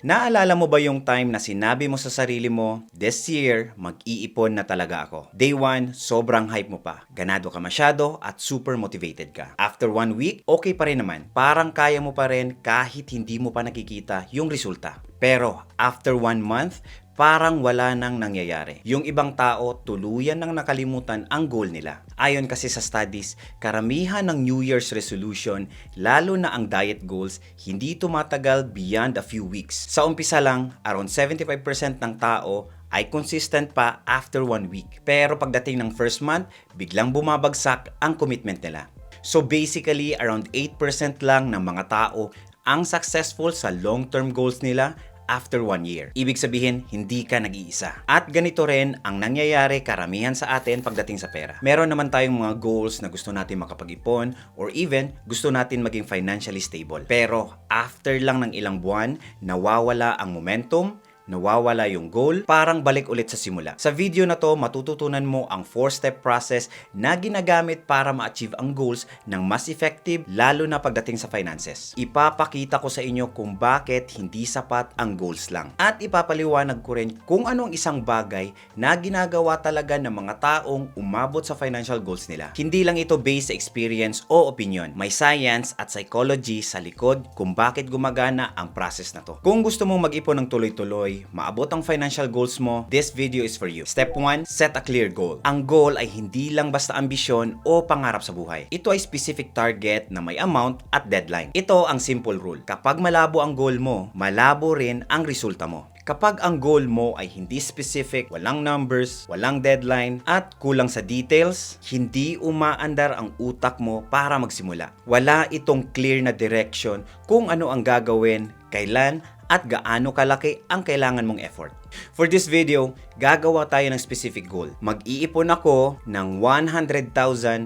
Naalala mo ba yung time na sinabi mo sa sarili mo, this year, mag-iipon na talaga ako? Day 1, sobrang hype mo pa. Ganado ka masyado at super motivated ka. After 1 week, okay pa rin naman. Parang kaya mo pa rin kahit hindi mo pa nakikita yung resulta. Pero after 1 month, parang wala nang nangyayari. Yung ibang tao, tuluyan nang nakalimutan ang goal nila. Ayon kasi sa studies, karamihan ng New Year's resolution, lalo na ang diet goals, hindi tumatagal beyond a few weeks. Sa umpisa lang, around 75% ng tao ay consistent pa after 1 week. Pero pagdating ng first month, biglang bumabagsak ang commitment nila. So basically, around 8% lang ng mga tao ang successful sa long-term goals nila after 1 year. Ibig sabihin, hindi ka nag-iisa. At ganito rin ang nangyayari karamihan sa atin pagdating sa pera. Meron naman tayong mga goals na gusto natin makapag-ipon or even gusto natin maging financially stable. Pero after lang ng ilang buwan, nawawala ang momentum, nawawala yung goal, parang balik ulit sa simula. Sa video na to, matututunan mo ang 4-step process na ginagamit para ma-achieve ang goals ng mas effective, lalo na pagdating sa finances. Ipapakita ko sa inyo kung bakit hindi sapat ang goals lang. At ipapaliwanag ko rin kung anong isang bagay na ginagawa talaga ng mga taong umabot sa financial goals nila. Hindi lang ito based sa experience o opinion. May science at psychology sa likod kung bakit gumagana ang process na to. Kung gusto mong mag-ipon ng tuloy-tuloy, maabot ang financial goals mo, this video is for you. Step 1, set a clear goal. Ang goal ay hindi lang basta ambisyon o pangarap sa buhay. Ito ay specific target na may amount at deadline. Ito ang simple rule. Kapag malabo ang goal mo, malabo rin ang resulta mo. Kapag ang goal mo ay hindi specific, walang numbers, walang deadline, at kulang sa details, hindi umaandar ang utak mo para magsimula. Wala itong clear na direction kung ano ang gagawin, kailan, at gaano kalaki ang kailangan mong effort. For this video, gagawa tayo ng specific goal. Mag-iipon ako ng 100,000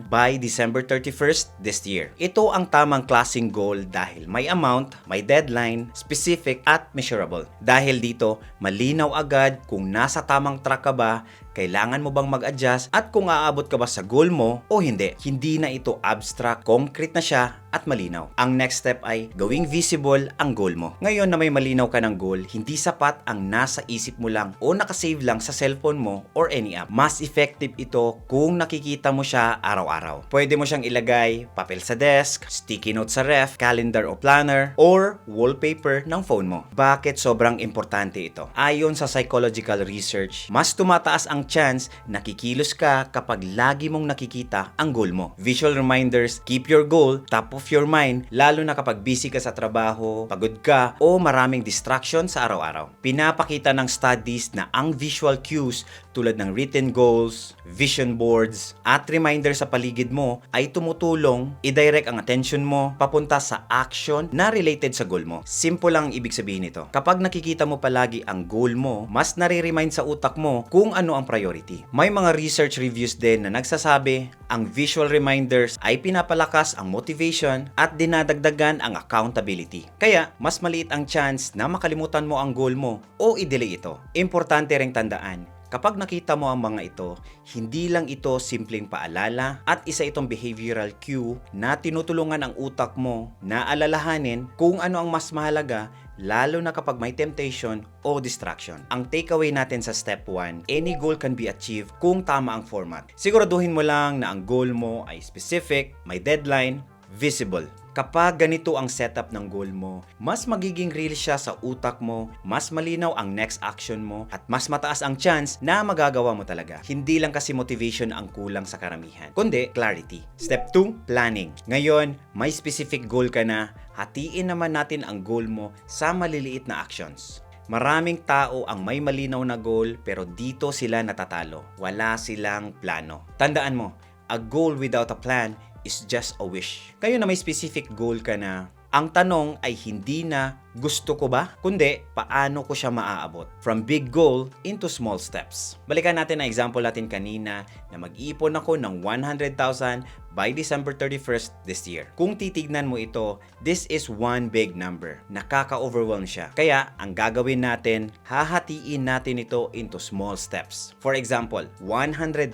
by December 31st this year. Ito ang tamang klaseng goal dahil may amount, may deadline, specific at measurable. Dahil dito, malinaw agad kung nasa tamang track ka ba, kailangan mo bang mag-adjust at kung aabot ka ba sa goal mo o hindi. Hindi na ito abstract, concrete na siya at malinaw. Ang next step ay gawing visible ang goal mo. Ngayon na may malinaw ka ng goal, hindi sapat ang nasa isip mo lang o nakasave lang sa cellphone mo or any app. Mas effective ito kung nakikita mo siya araw-araw. Pwede mo siyang ilagay papel sa desk, sticky note sa ref, calendar o planner, or wallpaper ng phone mo. Bakit sobrang importante ito? Ayon sa psychological research, mas tumataas ang chance na kikilos ka kapag lagi mong nakikita ang goal mo. Visual reminders keep your goal top of your mind, lalo na kapag busy ka sa trabaho, pagod ka, o maraming distraction sa araw-araw. Pinapakita ng studies na ang visual cues tulad ng written goals, vision boards, at reminder sa paligid mo ay tumutulong i-direct ang attention mo papunta sa action na related sa goal mo. Simple lang ibig sabihin nito. Kapag nakikita mo palagi ang goal mo, mas nare-remind sa utak mo kung ano ang priority. May mga research reviews din na nagsasabi ang visual reminders ay pinapalakas ang motivation at dinadagdagan ang accountability. Kaya, mas maliit ang chance na makalimutan mo ang goal mo o i-delay ito. Importante ring tandaan, kapag nakita mo ang mga ito, hindi lang ito simpleng paalala at isa itong behavioral cue na tinutulungan ang utak mo na alalahanin kung ano ang mas mahalaga, lalo na kapag may temptation o distraction. Ang takeaway natin sa step 1, any goal can be achieved kung tama ang format. Siguraduhin mo lang na ang goal mo ay specific, may deadline, visible. Kapag ganito ang setup ng goal mo, mas magiging real siya sa utak mo, mas malinaw ang next action mo, at mas mataas ang chance na magagawa mo talaga. Hindi lang kasi motivation ang kulang sa karamihan, kundi clarity. Step 2, planning. Ngayon, may specific goal ka na, hatiin naman natin ang goal mo sa maliliit na actions. Maraming tao ang may malinaw na goal pero dito sila natatalo. Wala silang plano. Tandaan mo, a goal without a plan is just a wish. Kayo na may specific goal ka na, ang tanong ay hindi na gusto ko ba, kundi paano ko siya maaabot. From big goal into small steps. Balikan natin ang example natin kanina na mag-iipon ako ng 100,000 by December 31st this year. Kung titignan mo ito, this is one big number. Nakaka-overwhelm siya. Kaya, ang gagawin natin, hahatiin natin ito into small steps. For example, 100,000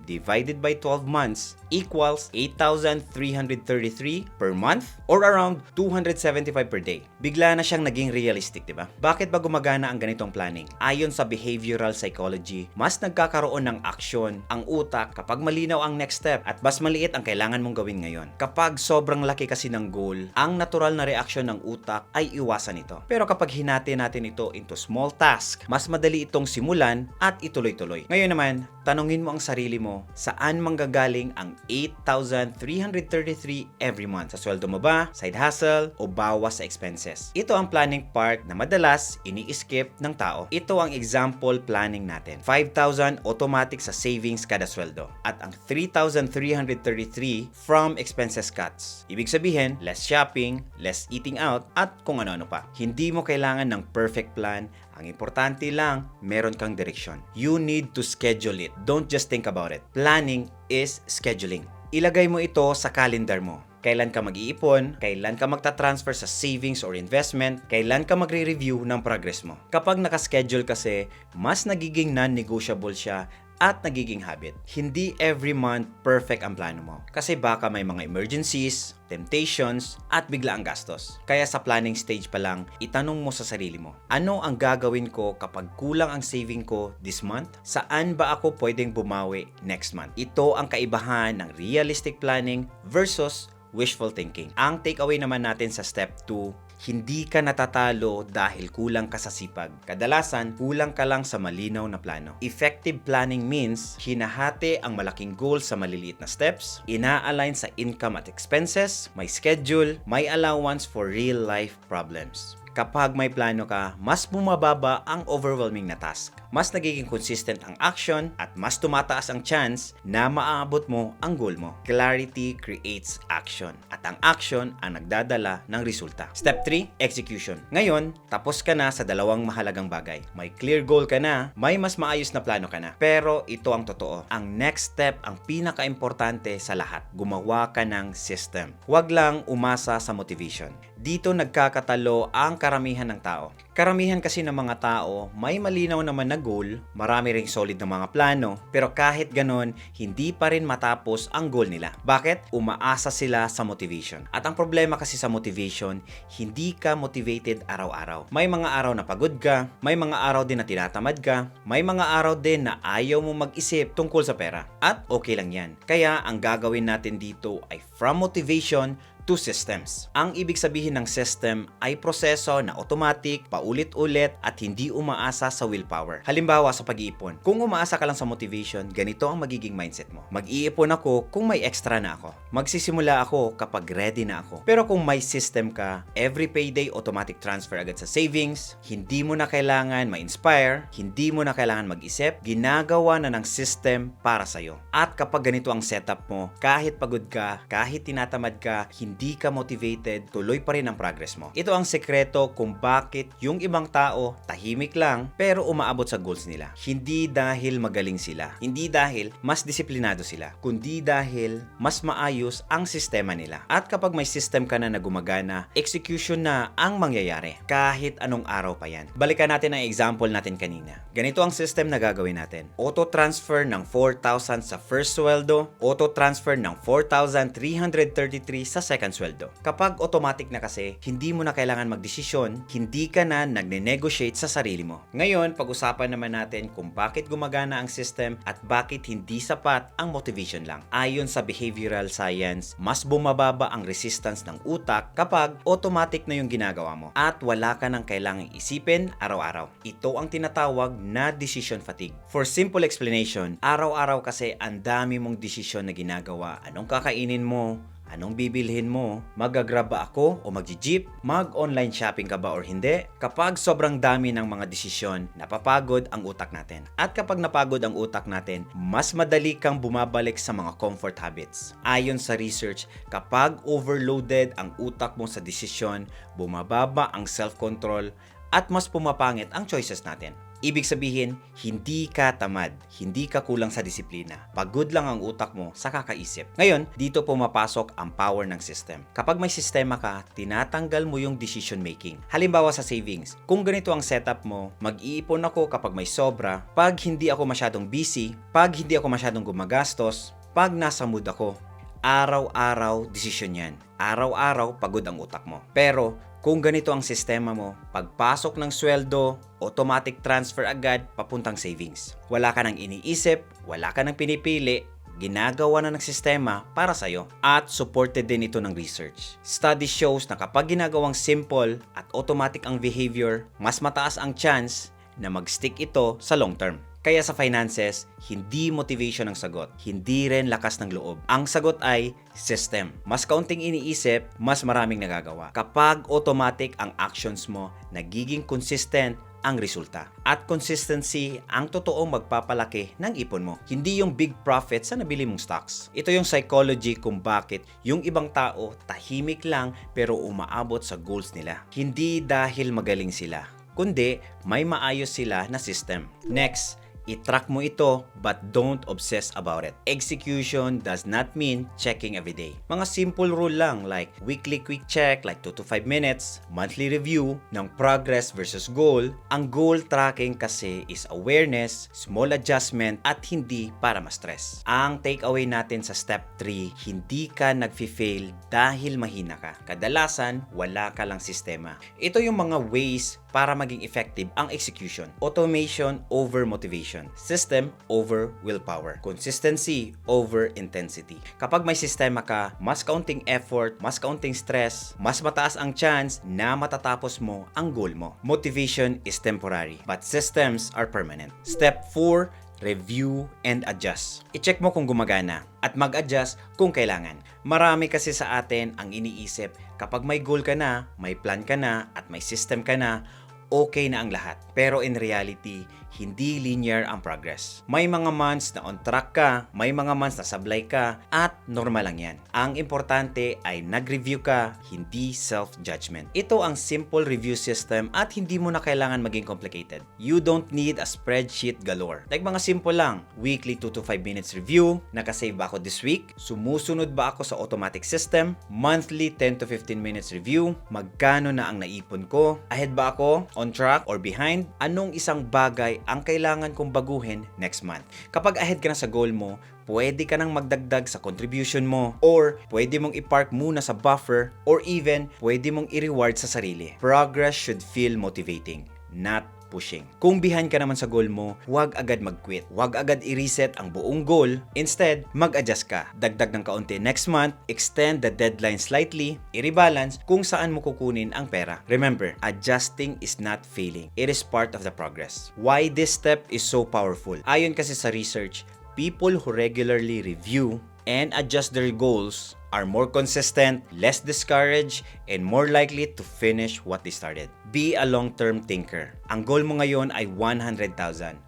divided by 12 months equals 8,333 per month or around 275 per day. Bigla bigla na siyang naging realistic, di ba? Bakit ba gumagana ang ganitong planning? Ayon sa behavioral psychology, mas nagkakaroon ng aksyon ang utak kapag malinaw ang next step at mas maliit ang kailangan mong gawin ngayon. Kapag sobrang laki kasi ng goal, ang natural na reaksyon ng utak ay iwasan ito. Pero kapag hinati natin ito into small task, mas madali itong simulan at ituloy-tuloy. Ngayon naman, tanungin mo ang sarili mo, saan manggagaling ang 8,333 every month? Sa sweldo mo ba, side hustle, o bawas sa expenses? Ito ang planning part na madalas ini-skip ng tao. Ito ang example planning natin. 5,000 automatic sa savings kada sweldo at ang 3,333 from expenses cuts. Ibig sabihin, less shopping, less eating out, at kung ano-ano pa. Hindi mo kailangan ng perfect plan. Ang importante lang, meron kang direksyon. You need to schedule it. Don't just think about it. Planning is scheduling. Ilagay mo ito sa calendar mo. Kailan ka mag-iipon, kailan ka magta-transfer sa savings or investment, kailan ka magre-review ng progress mo. Kapag nakaschedule kasi, mas nagiging non-negotiable siya at nagiging habit. Hindi every month perfect ang plano mo. Kasi baka may mga emergencies, temptations, at bigla ang gastos. Kaya sa planning stage pa lang, itanong mo sa sarili mo, ano ang gagawin ko kapag kulang ang saving ko this month? Saan ba ako pwedeng bumawi next month? Ito ang kaibahan ng realistic planning versus wishful thinking. Ang takeaway naman natin sa step 2, hindi ka natatalo dahil kulang ka sa sipag. Kadalasan, kulang ka lang sa malinaw na plano. Effective planning means hinahati ang malaking goal sa maliliit na steps, ina-align sa income at expenses, may schedule, may allowance for real-life problems. Kapag may plano ka, mas bumababa ang overwhelming na task. Mas nagiging consistent ang action at mas tumataas ang chance na maaabot mo ang goal mo. Clarity creates action at ang action ang nagdadala ng resulta. Step 3, execution. Ngayon, tapos ka na sa dalawang mahalagang bagay. May clear goal ka na, may mas maayos na plano ka na. Pero ito ang totoo. Ang next step ang pinaka-importante sa lahat. Gumawa ka ng system. Huwag lang umasa sa motivation. Dito nagkakatalo ang karamihan ng tao. Karamihan kasi ng mga tao, may malinaw naman na goal, marami ring solid na mga plano, pero kahit ganon, hindi pa rin matapos ang goal nila. Bakit? Umaasa sila sa motivation. At ang problema kasi sa motivation, hindi ka motivated araw-araw. May mga araw na pagod ka, may mga araw din na tinatamad ka, may mga araw din na ayaw mo mag-isip tungkol sa pera. At okay lang yan. Kaya ang gagawin natin dito ay from motivation to systems. Ang ibig sabihin ng system ay proseso na automatic, paulit-ulit at hindi umaasa sa willpower. Halimbawa sa pag-iipon. Kung umaasa ka lang sa motivation, ganito ang magiging mindset mo. Mag-iipon ako kung may extra na ako. Magsisimula ako kapag ready na ako. Pero kung may system ka, every payday automatic transfer agad sa savings, hindi mo na kailangan ma-inspire, hindi mo na kailangan mag-isip, ginagawa na ng system para sa'yo. At kapag ganito ang setup mo, kahit pagod ka, kahit tinatamad ka, hindi ka motivated, tuloy pa rin ang progress mo. Ito ang sekreto kung bakit yung ibang tao tahimik lang pero umaabot sa goals nila. Hindi dahil magaling sila, hindi dahil mas disiplinado sila, kundi dahil mas maayos ang sistema nila. At kapag may system ka na gumagana, execution na ang mangyayari kahit anong araw pa yan. Balikan natin ang example natin kanina. Ganito ang system na gagawin natin. Auto-transfer ng 4,000 sa first sweldo, auto-transfer ng 4,333 sa second sweldo. Kapag automatic na kasi, hindi mo na kailangan magdesisyon, hindi ka na nagne-negotiate sa sarili mo. Ngayon, pag-usapan naman natin kung bakit gumagana ang system at bakit hindi sapat ang motivation lang. Ayon sa behavioral science, mas bumababa ang resistance ng utak kapag automatic na yung ginagawa mo at wala ka nang kailangang isipin araw-araw. Ito ang tinatawag na decision fatigue. For simple explanation, araw-araw kasi ang dami mong desisyon na ginagawa. Anong kakainin mo? Anong bibilhin mo? Mag-grab ba ako o mag-jeep? Mag-online shopping ka ba or hindi? Kapag sobrang dami ng mga desisyon, napapagod ang utak natin. At kapag napagod ang utak natin, mas madali kang bumabalik sa mga comfort habits. Ayon sa research, kapag overloaded ang utak mo sa desisyon, bumababa ang self-control at mas pumapangit ang choices natin. Ibig sabihin, hindi ka tamad, hindi ka kulang sa disiplina. Pagod lang ang utak mo sa kakaisip. Ngayon, dito pumapasok ang power ng system. Kapag may sistema ka, tinatanggal mo yung decision making. Halimbawa sa savings, kung ganito ang setup mo, mag-iipon ako kapag may sobra, pag hindi ako masyadong busy, pag hindi ako masyadong gumagastos, pag nasa mood ako. Araw-araw, desisyon yan. Araw-araw, pagod ang utak mo. Pero, Kung ganito ang sistema mo, pagpasok ng sweldo, automatic transfer agad papuntang savings. Wala ka nang iniisip, wala ka nang pinipili, ginagawa na ng sistema para sa'yo. At supported din ito ng research. Study shows na kapag ginagawang simple at automatic ang behavior, mas mataas ang chance na mag-stick ito sa long term. Kaya sa finances, hindi motivation ang sagot, hindi rin lakas ng loob. Ang sagot ay system. Mas kaunting iniisip, mas maraming nagagawa. Kapag automatic ang actions mo, nagiging consistent ang resulta. At consistency ang totoong magpapalaki ng ipon mo. Hindi yung big profit sa nabili mong stocks. Ito yung psychology kung bakit yung ibang tao tahimik lang pero umaabot sa goals nila. Hindi dahil magaling sila, kundi may maayos sila na system. Next, i-track mo ito but don't obsess about it. Execution does not mean checking every day. Mga simple rule lang like weekly quick check like 2 to 5 minutes, monthly review ng progress versus goal. Ang goal tracking kasi is awareness, small adjustment at hindi para ma-stress. Ang takeaway natin sa step 3, hindi ka nagfi-fail dahil mahina ka. Kadalasan, wala ka lang sistema. Ito yung mga ways para maging effective ang execution. Automation over motivation. System over willpower. Consistency over intensity. Kapag may sistema ka, mas kaunting effort, mas kaunting stress, mas mataas ang chance na matatapos mo ang goal mo. Motivation is temporary, but systems are permanent. Step 4, review and adjust. I-check mo kung gumagana at mag-adjust kung kailangan. Marami kasi sa atin ang iniisip kapag may goal ka na, may plan ka na at may system ka na, okay na ang lahat. Pero in reality, hindi linear ang progress. May mga months na on track ka, may mga months na sablay ka, at normal lang yan. Ang importante ay nag-review ka, hindi self-judgment. Ito ang simple review system at hindi mo na kailangan maging complicated. You don't need a spreadsheet galore. Like mga simple lang, weekly 2 to 5 minutes review, nakasave ba ako this week, sumusunod ba ako sa automatic system, monthly 10 to 15 minutes review, magkano na ang naipon ko, ahead ba ako, on track or behind, anong isang bagay ang kailangan kong baguhin next month. Kapag ahead ka na sa goal mo, pwede ka nang magdagdag sa contribution mo or pwede mong i-park muna sa buffer or even pwede mong i-reward sa sarili. Progress should feel motivating, not pushing. Kung behind ka naman sa goal mo, huwag agad mag-quit. Huwag agad i-reset ang buong goal. Instead, mag-adjust ka. Dagdag ng kaunti next month, extend the deadline slightly, i-rebalance kung saan mo kukunin ang pera. Remember, adjusting is not failing. It is part of the progress. Why this step is so powerful? Ayon kasi sa research, people who regularly review and adjust their goals are more consistent, less discouraged, and more likely to finish what they started. Be a long-term thinker. Ang goal mo ngayon ay 100,000.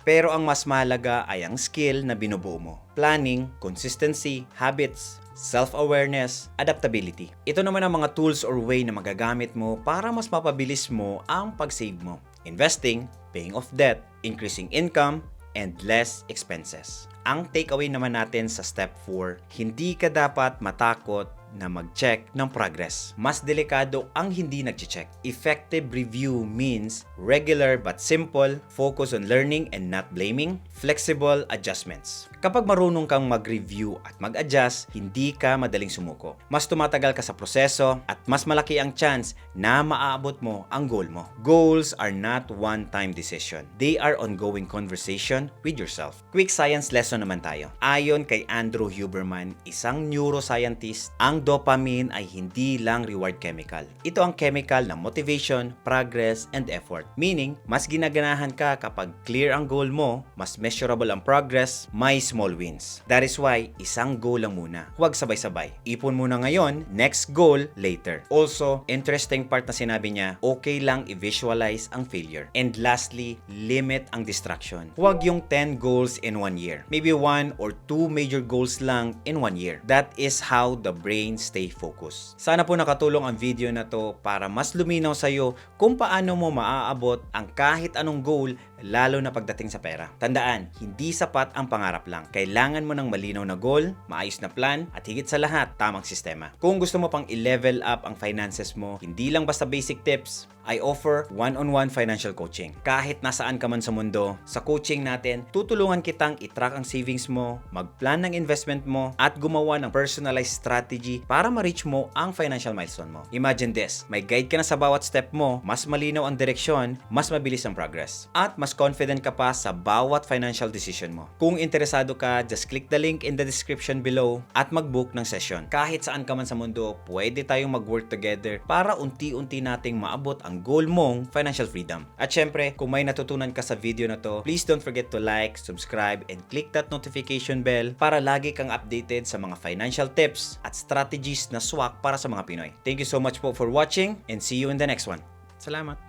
Pero ang mas mahalaga ay ang skill na binubuo mo. Planning, consistency, habits, self-awareness, adaptability. Ito naman ang mga tools or way na magagamit mo para mas mapabilis mo ang pag-save mo. Investing, paying off debt, increasing income, and less expenses. Ang takeaway naman natin sa step 4, hindi ka dapat matakot na mag-check ng progress. Mas delikado ang hindi nag-check. Effective review means regular but simple, focus on learning and not blaming, flexible adjustments. Kapag marunong kang mag-review at mag-adjust, hindi ka madaling sumuko. Mas tumatagal ka sa proseso at mas malaki ang chance na maaabot mo ang goal mo. Goals are not one-time decision. They are ongoing conversation with yourself. Quick science lesson naman tayo. Ayon kay Andrew Huberman, isang neuroscientist, ang dopamine ay hindi lang reward chemical. Ito ang chemical ng motivation, progress, and effort. Meaning, mas ginaganahan ka kapag clear ang goal mo, mas measurable ang progress, may small wins. That is why, isang goal lang muna. Huwag sabay-sabay. Ipon muna ngayon, next goal later. Also, interesting part na sinabi niya, okay lang i-visualize ang failure. And lastly, limit ang distraction. Huwag yung 10 goals in 1 year. Maybe 1 or 2 major goals lang in 1 year. That is how the brain stay focused. Sana po nakatulong ang video na to para mas luminaw sa'yo kung paano mo maaabot ang kahit anong goal, lalo na pagdating sa pera. Tandaan, hindi sapat ang pangarap lang. Kailangan mo ng malinaw na goal, maayos na plan, at higit sa lahat, tamang sistema. Kung gusto mo pang i-level up ang finances mo, hindi lang basta basic tips, I offer one-on-one financial coaching. Kahit nasaan ka man sa mundo, sa coaching natin, tutulungan kitang i-track ang savings mo, mag-plan ng investment mo, at gumawa ng personalized strategy para ma-reach mo ang financial milestone mo. Imagine this, may guide ka na sa bawat step mo, mas malinaw ang direksyon, mas mabilis ang progress, at mas confident ka pa sa bawat financial decision mo. Kung interesado ka, just click the link in the description below at mag-book ng session. Kahit saan ka man sa mundo, pwede tayong mag-work together para unti-unti nating maabot ang goal mong financial freedom. At syempre, kung may natutunan ka sa video na to, please don't forget to like, subscribe, and click that notification bell para lagi kang updated sa mga financial tips at strategies na swak para sa mga Pinoy. Thank you so much po for watching and see you in the next one. Salamat!